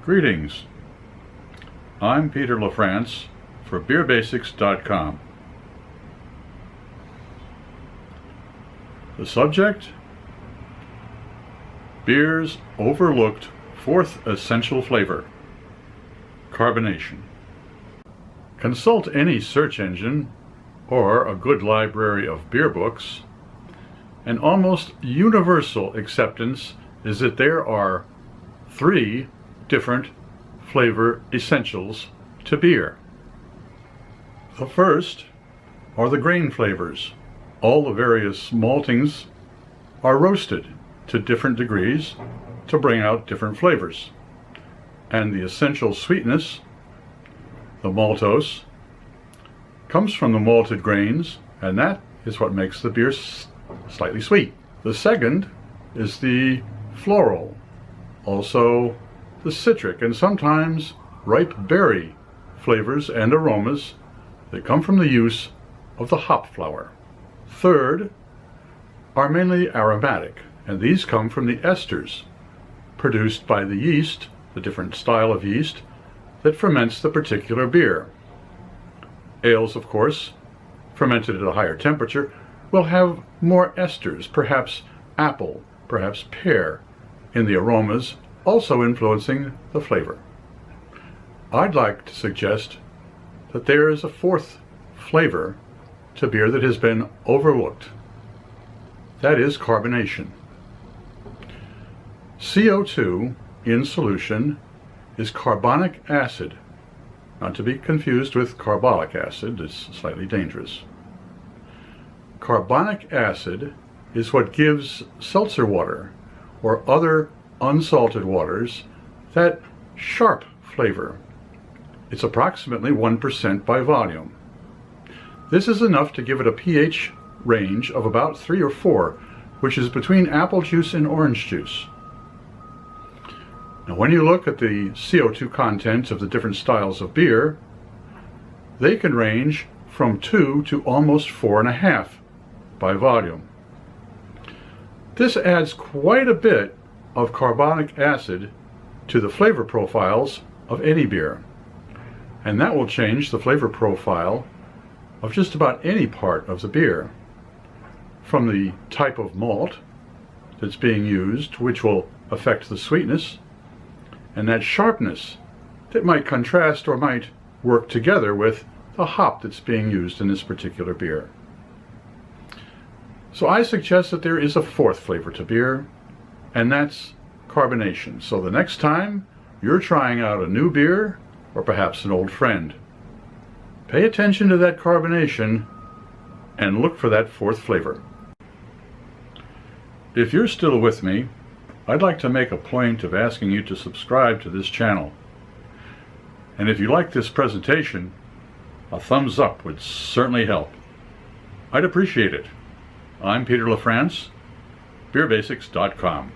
Greetings. I'm Peter LaFrance for BeerBasics.com. The subject? Beer's overlooked fourth essential flavor, carbonation. Consult any search engine or a good library of beer books. An almost universal acceptance is that there are 3 different flavor essentials to beer. The first are the grain flavors. All the various maltings are roasted to different degrees to bring out different flavors. And the essential sweetness, the maltose, comes from the malted grains, and that is what makes the beer slightly sweet. The second is the floral, also the citric and sometimes ripe berry flavors and aromas that come from the use of the hop flower. Third are mainly aromatic, and these come from the esters produced by the yeast, the different style of yeast, that ferments the particular beer. Ales, of course, fermented at a higher temperature, will have more esters, perhaps apple, perhaps pear, in the aromas, also influencing the flavor. I'd like to suggest that there is a fourth flavor to beer that has been overlooked. That is carbonation. CO2 in solution is carbonic acid, not to be confused with carbolic acid. It's slightly dangerous. Carbonic acid is what gives seltzer water or other unsalted waters that sharp flavor. It's approximately 1% by volume. This is enough to give it a pH range of about 3 or 4, which is between apple juice and orange juice. Now, when you look at the CO2 contents of the different styles of beer, they can range from 2 to almost 4.5 by volume. This adds quite a bit of carbonic acid to the flavor profiles of any beer, and that will change the flavor profile of just about any part of the beer, from the type of malt that's being used, which will affect the sweetness, and that sharpness that might contrast or might work together with the hop that's being used in this particular beer. So I suggest that there is a fourth flavor to beer, and that's carbonation. So the next time you're trying out a new beer, or perhaps an old friend, pay attention to that carbonation and look for that fourth flavor. If you're still with me, I'd like to make a point of asking you to subscribe to this channel. And if you like this presentation, a thumbs up would certainly help. I'd appreciate it. I'm Peter LaFrance, BeerBasics.com.